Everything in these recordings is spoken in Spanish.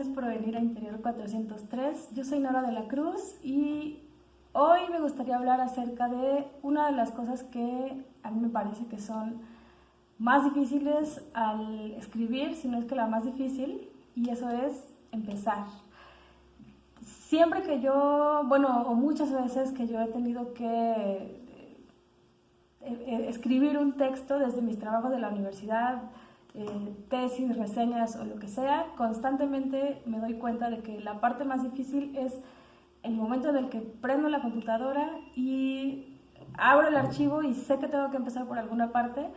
gracias por venir a Interior 403. Yo soy Nora de la Cruz y hoy me gustaría hablar acerca de una de las cosas que a mí me parece que son más difíciles al escribir, si no es que la más difícil, y eso es empezar. Siempre que yo, o muchas veces que yo he tenido que escribir un texto desde mis trabajos de la universidad, tesis, reseñas o lo que sea, constantemente me doy cuenta de que la parte más difícil es el momento en el que prendo la computadora y abro el archivo y sé que tengo que empezar por alguna parte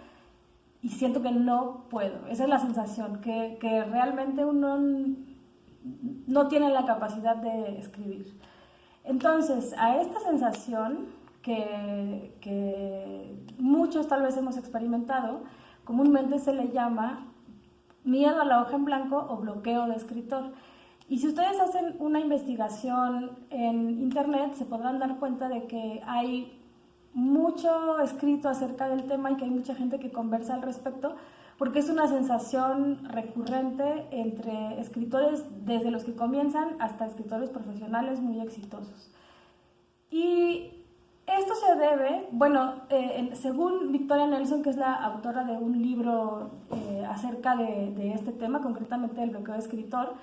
y siento que no puedo. Esa es la sensación, que realmente uno no tiene la capacidad de escribir. Entonces, a esta sensación que muchos tal vez hemos experimentado, comúnmente se le llama miedo a la hoja en blanco o bloqueo de escritor. Y si ustedes hacen una investigación en internet, se podrán dar cuenta de que hay mucho escrito acerca del tema y que hay mucha gente que conversa al respecto, porque es una sensación recurrente entre escritores desde los que comienzan hasta escritores profesionales muy exitosos. Y esto se debe, según Victoria Nelson, que es la autora de un libro acerca de este tema, concretamente del bloqueo de escritor,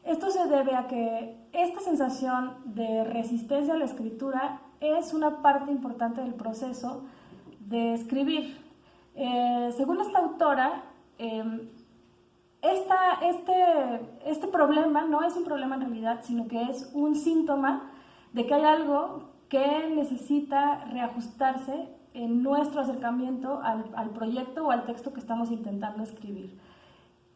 esto se debe a que esta sensación de resistencia a la escritura es una parte importante del proceso de escribir. Según esta autora, este problema no es un problema en realidad, sino que es un síntoma de que hay algo que necesita reajustarse en nuestro acercamiento al proyecto o al texto que estamos intentando escribir.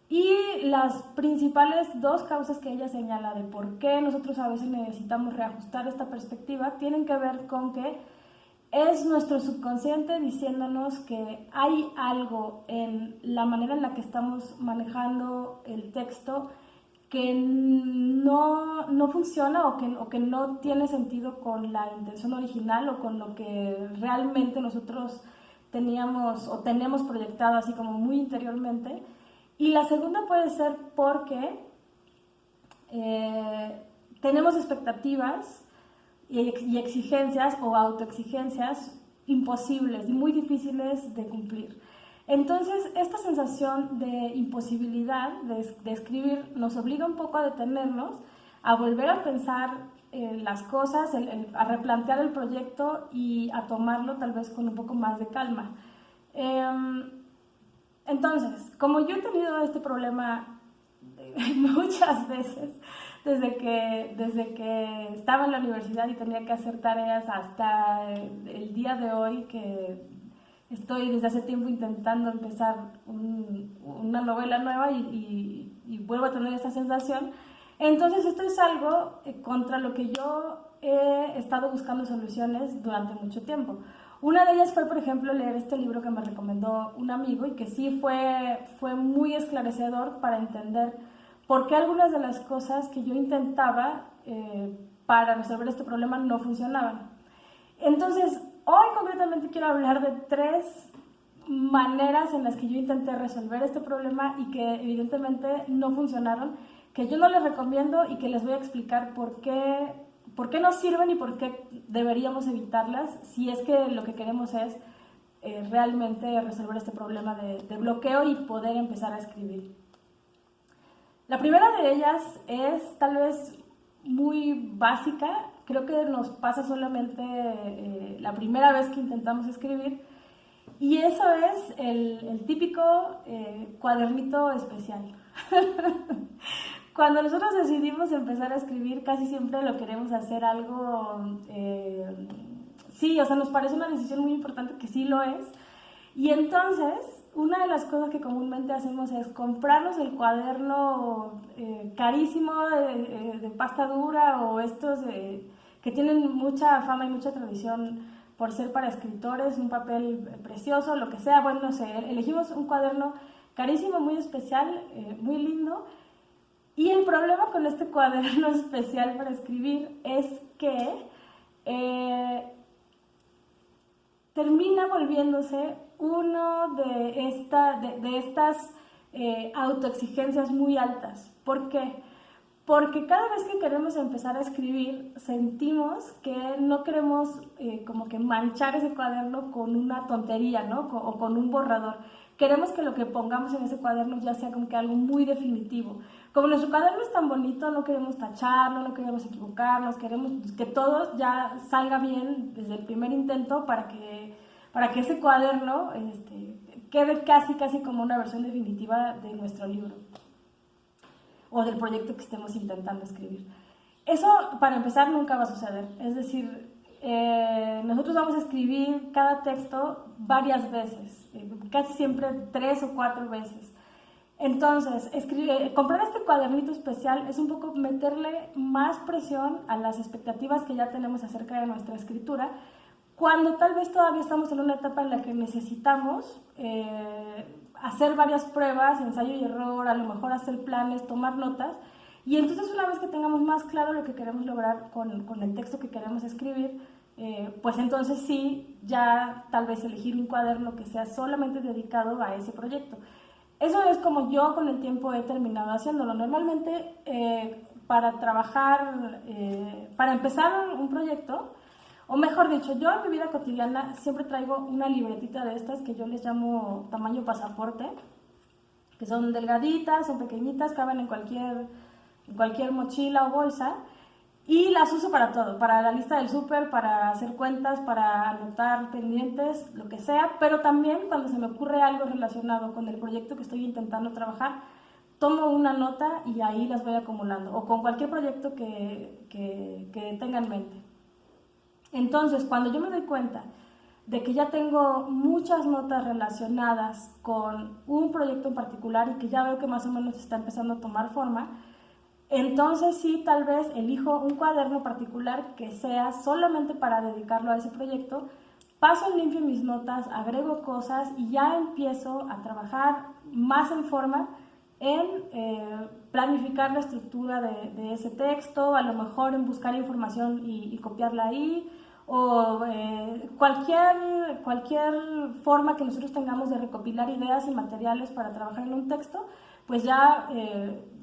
Y las principales dos causas que ella señala de por qué nosotros a veces necesitamos reajustar esta perspectiva tienen que ver con que es nuestro subconsciente diciéndonos que hay algo en la manera en la que estamos manejando el texto que no funciona o que no tiene sentido con la intención original o con lo que realmente nosotros teníamos o tenemos proyectado así como muy interiormente. Y la segunda puede ser porque tenemos expectativas y exigencias o autoexigencias imposibles y muy difíciles de cumplir. Entonces, esta sensación de imposibilidad de escribir nos obliga un poco a detenernos, a volver a pensar las cosas, a replantear el proyecto y a tomarlo tal vez con un poco más de calma. Entonces, como yo he tenido este problema muchas veces, desde que estaba en la universidad y tenía que hacer tareas hasta el día de hoy, que estoy desde hace tiempo intentando empezar una novela nueva y vuelvo a tener esa sensación. Entonces esto es algo contra lo que yo he estado buscando soluciones durante mucho tiempo. Una de ellas fue, por ejemplo, leer este libro que me recomendó un amigo y que sí fue muy esclarecedor para entender por qué algunas de las cosas que yo intentaba para resolver este problema no funcionaban. Entonces, hoy concretamente quiero hablar de 3 maneras en las que yo intenté resolver este problema y que evidentemente no funcionaron, que yo no les recomiendo y que les voy a explicar por qué no sirven y por qué deberíamos evitarlas si es que lo que queremos es realmente resolver este problema de bloqueo y poder empezar a escribir. La primera de ellas es tal vez muy básica, creo que nos pasa solamente la primera vez que intentamos escribir, y eso es el típico cuadernito especial. Cuando nosotros decidimos empezar a escribir, casi siempre lo queremos hacer algo, nos parece una decisión muy importante, que sí lo es, y entonces una de las cosas que comúnmente hacemos es comprarnos el cuaderno carísimo de pasta dura o estos que tienen mucha fama y mucha tradición por ser para escritores, un papel precioso, lo que sea, no sé, elegimos un cuaderno carísimo, muy especial, muy lindo. Y el problema con este cuaderno especial para escribir es que termina volviéndose uno de estas autoexigencias muy altas. ¿Por qué? porque cada vez que queremos empezar a escribir, sentimos que no queremos como que manchar ese cuaderno con una tontería, ¿no? O con un borrador. Queremos que lo que pongamos en ese cuaderno ya sea como que algo muy definitivo. Como nuestro cuaderno es tan bonito, no queremos tacharlo, no queremos equivocarnos, queremos que todo ya salga bien desde el primer intento para que ese cuaderno quede casi como una versión definitiva de nuestro libro o del proyecto que estemos intentando escribir. Eso, para empezar, nunca va a suceder. Es decir, nosotros vamos a escribir cada texto varias veces, casi siempre 3 o 4 veces. Entonces, comprar este cuadernito especial es un poco meterle más presión a las expectativas que ya tenemos acerca de nuestra escritura, cuando tal vez todavía estamos en una etapa en la que necesitamos hacer varias pruebas, ensayo y error, a lo mejor hacer planes, tomar notas, y entonces una vez que tengamos más claro lo que queremos lograr con el texto que queremos escribir, pues entonces sí, ya tal vez elegir un cuaderno que sea solamente dedicado a ese proyecto. Eso es como yo con el tiempo he terminado haciéndolo. Normalmente para trabajar, para empezar un proyecto, o mejor dicho, yo en mi vida cotidiana siempre traigo una libretita de estas que yo les llamo tamaño pasaporte, que son delgaditas, son pequeñitas, caben en cualquier mochila o bolsa, y las uso para todo, para la lista del súper, para hacer cuentas, para anotar pendientes, lo que sea, pero también cuando se me ocurre algo relacionado con el proyecto que estoy intentando trabajar, tomo una nota y ahí las voy acumulando, o con cualquier proyecto que tenga en mente. Entonces, cuando yo me doy cuenta de que ya tengo muchas notas relacionadas con un proyecto en particular y que ya veo que más o menos está empezando a tomar forma, entonces sí, tal vez elijo un cuaderno particular que sea solamente para dedicarlo a ese proyecto, paso en limpio mis notas, agrego cosas y ya empiezo a trabajar más en forma en planificar la estructura de ese texto, a lo mejor en buscar información y copiarla ahí, o cualquier forma que nosotros tengamos de recopilar ideas y materiales para trabajar en un texto, pues ya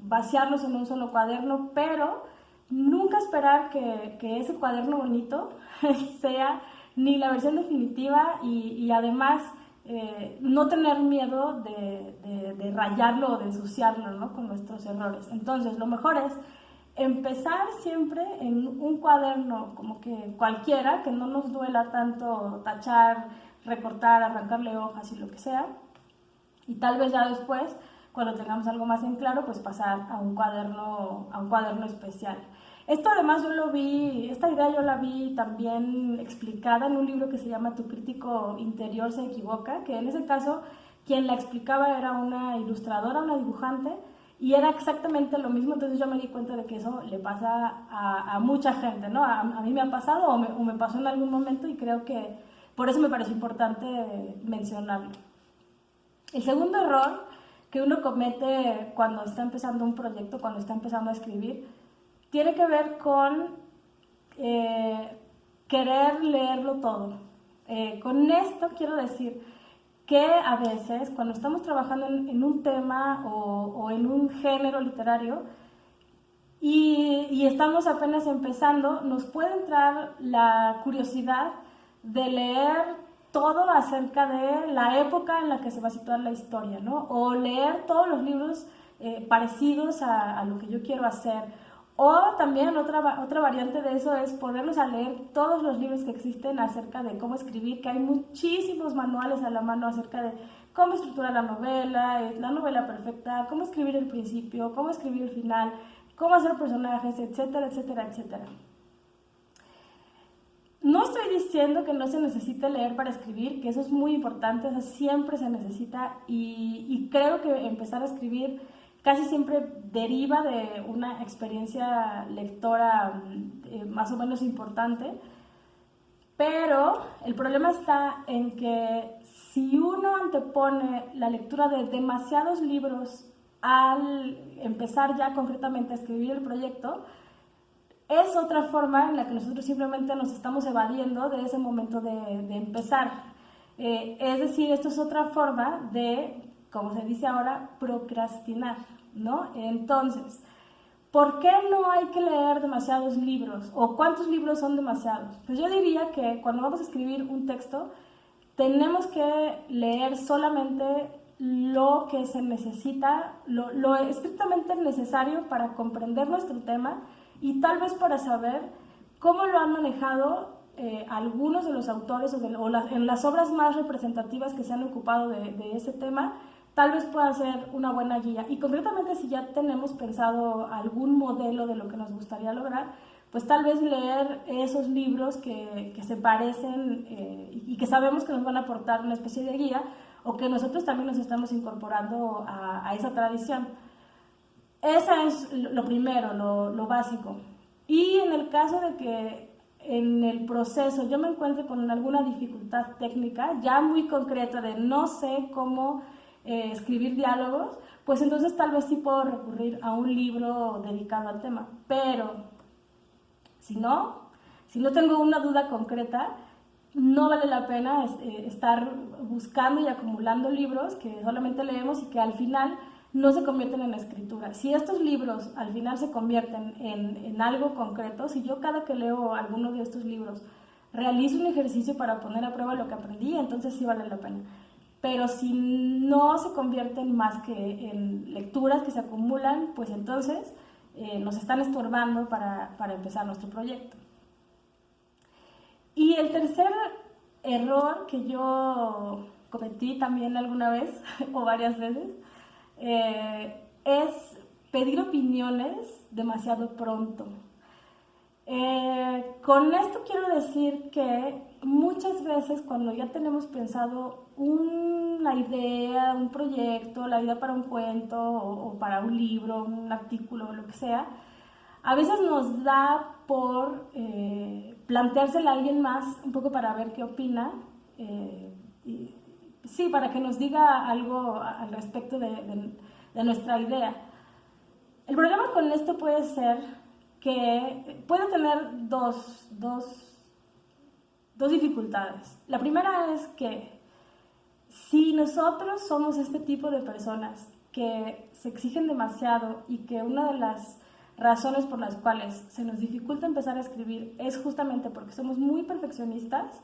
vaciarlos en un solo cuaderno, pero nunca esperar que ese cuaderno bonito sea ni la versión definitiva y además no tener miedo de rayarlo o de ensuciarlo, ¿no? Con nuestros errores. Entonces, lo mejor es empezar siempre en un cuaderno como que cualquiera, que no nos duela tanto tachar, recortar, arrancarle hojas y lo que sea, y tal vez ya después, cuando tengamos algo más en claro, pues pasar a un cuaderno especial. Esto además esta idea yo la vi también explicada en un libro que se llama Tu crítico interior se equivoca, que en ese caso quien la explicaba era una ilustradora, una dibujante, y era exactamente lo mismo. Entonces yo me di cuenta de que eso le pasa a mucha gente, ¿no? A mí me ha pasado o me pasó en algún momento y creo que por eso me pareció importante mencionarlo. El segundo error que uno comete cuando está empezando un proyecto, cuando está empezando a escribir, tiene que ver con querer leerlo todo. Con esto quiero decir que a veces cuando estamos trabajando en un tema o en un género literario y estamos apenas empezando, nos puede entrar la curiosidad de leer todo acerca de la época en la que se va a situar la historia, ¿no? O leer todos los libros parecidos a lo que yo quiero hacer. O también otra variante de eso es ponerlos a leer todos los libros que existen acerca de cómo escribir, que hay muchísimos manuales a la mano acerca de cómo estructurar la novela perfecta, cómo escribir el principio, cómo escribir el final, cómo hacer personajes, etcétera, etcétera, etcétera. No estoy diciendo que no se necesite leer para escribir, que eso es muy importante, o sea, siempre se necesita y creo que empezar a escribir casi siempre deriva de una experiencia lectora más o menos importante, pero el problema está en que si uno antepone la lectura de demasiados libros al empezar ya concretamente a escribir el proyecto, es otra forma en la que nosotros simplemente nos estamos evadiendo de ese momento de empezar. Es decir, esto es otra forma de, como se dice ahora, procrastinar, ¿no? Entonces, ¿por qué no hay que leer demasiados libros? ¿O cuántos libros son demasiados? Pues yo diría que cuando vamos a escribir un texto, tenemos que leer solamente lo que se necesita, lo estrictamente necesario para comprender nuestro tema y tal vez para saber cómo lo han manejado algunos de los autores en las obras más representativas que se han ocupado de ese tema. Tal vez pueda ser una buena guía. Y concretamente si ya tenemos pensado algún modelo de lo que nos gustaría lograr, pues tal vez leer esos libros que se parecen y que sabemos que nos van a aportar una especie de guía, o que nosotros también nos estamos incorporando a esa tradición. Esa es lo primero, lo básico. Y en el caso de que en el proceso yo me encuentre con alguna dificultad técnica ya muy concreta de no sé cómo escribir diálogos, pues entonces tal vez sí puedo recurrir a un libro dedicado al tema. Pero si no tengo una duda concreta, no vale la pena estar buscando y acumulando libros que solamente leemos y que al final no se convierten en escritura. Si estos libros al final se convierten en algo concreto, si yo cada que leo alguno de estos libros realizo un ejercicio para poner a prueba lo que aprendí, entonces sí vale la pena. Pero si no se convierten más que en lecturas que se acumulan, pues entonces nos están estorbando para empezar nuestro proyecto. Y el tercer error que yo cometí también alguna vez o varias veces es pedir opiniones demasiado pronto. Con esto quiero decir que muchas veces cuando ya tenemos pensado una idea, un proyecto, la idea para un cuento o para un libro, un artículo, lo que sea, a veces nos da por planteársela a alguien más, un poco para ver qué opina, sí, para que nos diga algo al respecto de nuestra idea. El problema con esto puede ser que puede tener dos dificultades. La primera es que si nosotros somos este tipo de personas que se exigen demasiado y que una de las razones por las cuales se nos dificulta empezar a escribir es justamente porque somos muy perfeccionistas,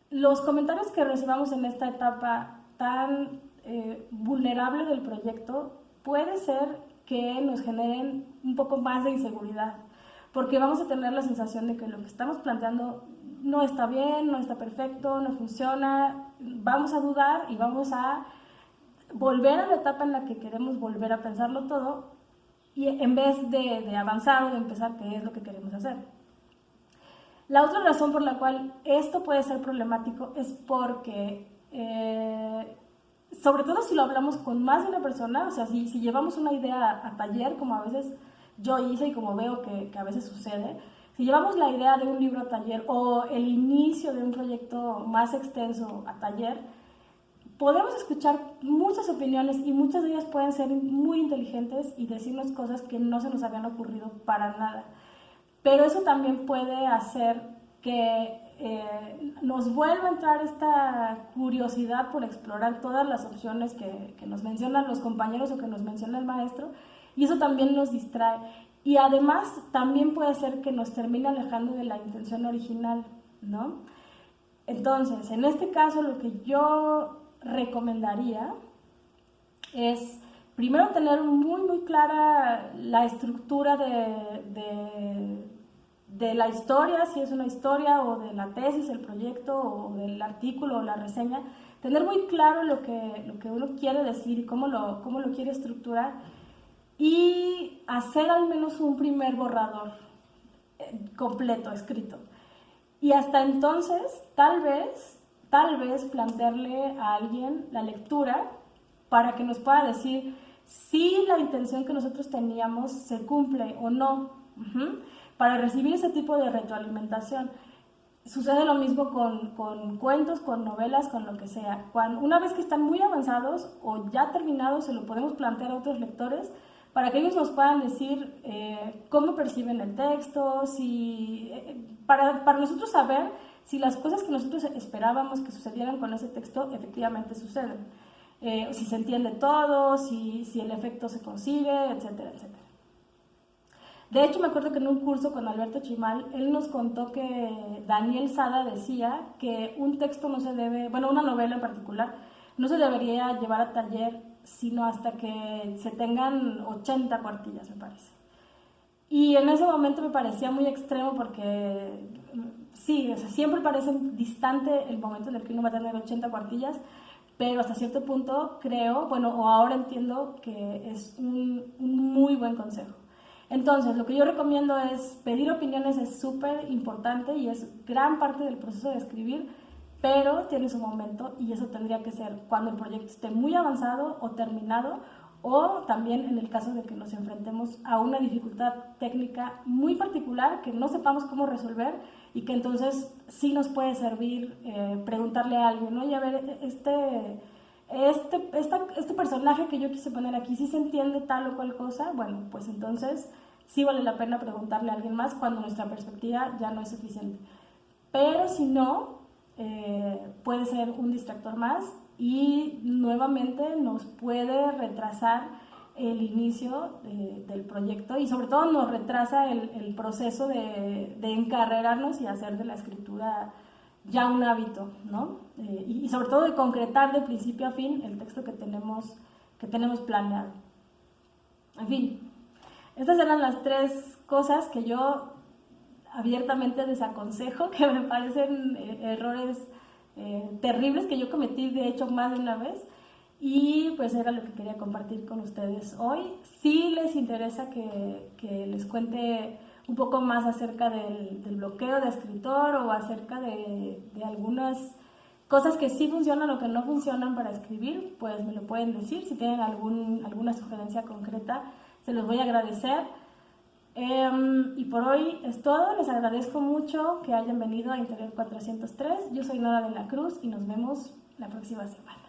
los comentarios que recibamos en esta etapa tan vulnerable del proyecto puede ser que nos generen un poco más de inseguridad, porque vamos a tener la sensación de que lo que estamos planteando no está bien, no está perfecto, no funciona, vamos a dudar y vamos a volver a la etapa en la que queremos volver a pensarlo todo, y en vez de avanzar o de empezar qué es lo que queremos hacer. La otra razón por la cual esto puede ser problemático es porque, sobre todo si lo hablamos con más de una persona, o sea, si llevamos una idea a taller, como a veces yo hice y como veo que a veces sucede, si llevamos la idea de un libro a taller o el inicio de un proyecto más extenso a taller, podemos escuchar muchas opiniones y muchas de ellas pueden ser muy inteligentes y decirnos cosas que no se nos habían ocurrido para nada. Pero eso también puede hacer que nos vuelva a entrar esta curiosidad por explorar todas las opciones que nos mencionan los compañeros o que nos menciona el maestro, y eso también nos distrae. Y además también puede ser que nos termine alejando de la intención original, ¿no? Entonces, en este caso lo que yo recomendaría es primero tener muy clara la estructura de la historia, si es una historia, o de la tesis, el proyecto, o del artículo o la reseña, tener muy claro lo que uno quiere decir y cómo lo quiere estructurar, y hacer al menos un primer borrador completo, escrito. Y hasta entonces, tal vez plantearle a alguien la lectura para que nos pueda decir si la intención que nosotros teníamos se cumple o no, para recibir ese tipo de retroalimentación. Sucede lo mismo con cuentos, con novelas, con lo que sea. Una vez que están muy avanzados o ya terminados, se lo podemos plantear a otros lectores para que ellos nos puedan decir cómo perciben el texto, para nosotros saber si las cosas que nosotros esperábamos que sucedieran con ese texto efectivamente suceden. Si se entiende todo, si el efecto se consigue, etcétera, etcétera. De hecho, me acuerdo que en un curso con Alberto Chimal, él nos contó que Daniel Sada decía que un texto no se debe, bueno, una novela en particular, no se debería llevar a taller sino hasta que se tengan 80 cuartillas, me parece. Y en ese momento me parecía muy extremo porque sí, o sea, siempre parece distante el momento en el que uno va a tener 80 cuartillas, pero hasta cierto punto creo, bueno, o ahora entiendo que es un muy buen consejo. Entonces, lo que yo recomiendo es pedir opiniones, es súper importante y es gran parte del proceso de escribir, pero tiene su momento y eso tendría que ser cuando el proyecto esté muy avanzado o terminado, o también en el caso de que nos enfrentemos a una dificultad técnica muy particular que no sepamos cómo resolver y que entonces sí nos puede servir preguntarle a alguien, oye, a ver, este personaje que yo quise poner aquí, ¿sí se entiende tal o cual cosa? Bueno, pues entonces sí vale la pena preguntarle a alguien más cuando nuestra perspectiva ya no es suficiente. Pero si no, puede ser un distractor más y nuevamente nos puede retrasar el inicio del proyecto y sobre todo nos retrasa el proceso de encarrerarnos y hacer de la escritura ya un hábito, ¿no? Y sobre todo de concretar de principio a fin el texto que tenemos planeado. En fin, estas eran las 3 cosas que yo abiertamente desaconsejo, que me parecen errores terribles que yo cometí de hecho más de una vez, y pues era lo que quería compartir con ustedes hoy. Si les interesa que les cuente un poco más acerca del bloqueo de escritor o acerca de algunas cosas que sí funcionan o que no funcionan para escribir, pues me lo pueden decir. Si tienen alguna sugerencia concreta, se los voy a agradecer. Y por hoy es todo. Les agradezco mucho que hayan venido a Interior 403. Yo soy Nora de la Cruz y nos vemos la próxima semana.